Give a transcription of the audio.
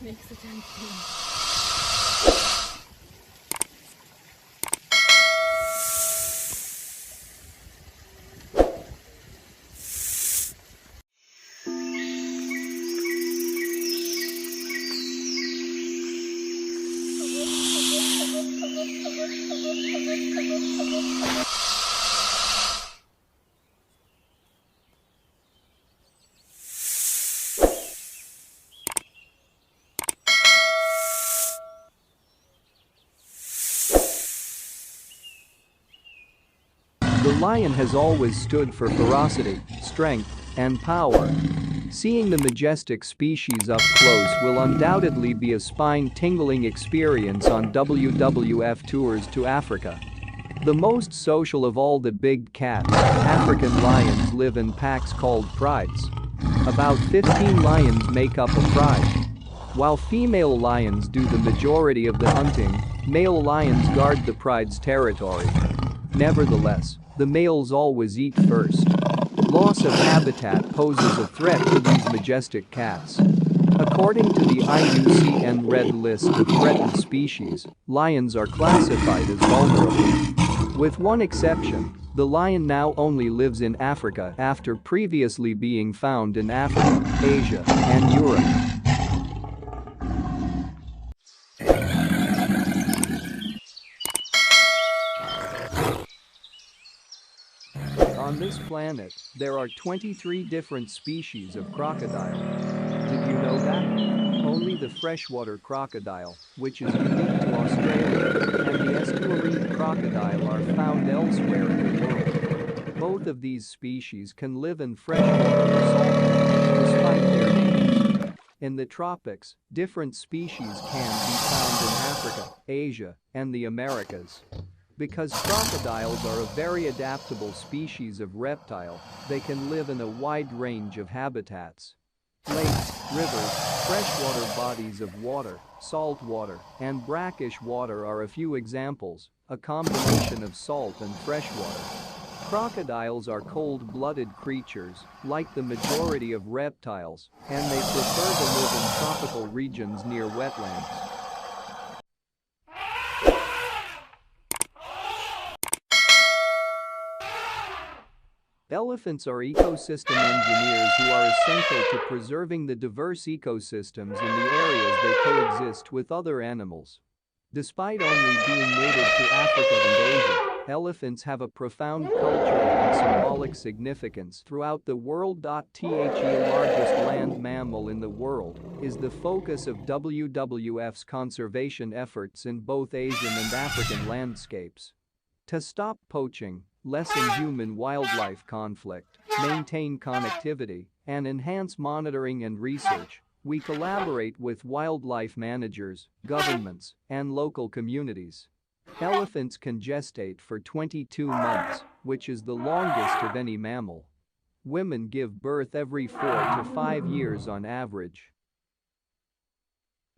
Makes attention. The lion has always stood for ferocity, strength, and power. Seeing the majestic species up close will undoubtedly be a spine-tingling experience on WWF tours to Africa. The most social of all the big cats, African lions live in packs called prides. About 15 lions make up a pride. While female lions do the majority of the hunting, male lions guard the pride's territory. Nevertheless, the males always eat first. Loss of habitat poses a threat to these majestic cats. According to the IUCN Red List of threatened species, lions are classified as vulnerable. With one exception, the lion now only lives in Africa after previously being found in Africa, Asia, and Europe. On this planet, there are 23 different species of crocodile. Did you know that? Only the freshwater crocodile, which is unique to Australia, and the estuarine crocodile are found elsewhere in the world. Both of these species can live in freshwater or saltwater, despite their names. In the tropics, different species can be found in Africa, Asia, and the Americas. Because crocodiles are a very adaptable species of reptile, they can live in a wide range of habitats. Lakes, rivers, freshwater bodies of water, salt water, and brackish water are a few examples, a combination of salt and freshwater. Crocodiles are cold-blooded creatures, like the majority of reptiles, and they prefer to live in tropical regions near wetlands. Elephants are ecosystem engineers who are essential to preserving the diverse ecosystems in the areas they coexist with other animals. Despite only being native to Africa and Asia, elephants have a profound cultural and symbolic significance throughout the world. The largest land mammal in the world is the focus of WWF's conservation efforts in both Asian and African landscapes. To stop poaching, lessen human-wildlife conflict, maintain connectivity, and enhance monitoring and research, We collaborate with wildlife managers, governments, and local communities. Elephants can gestate for 22 months, which is the longest of any mammal. Women give birth every 4 to 5 years on average.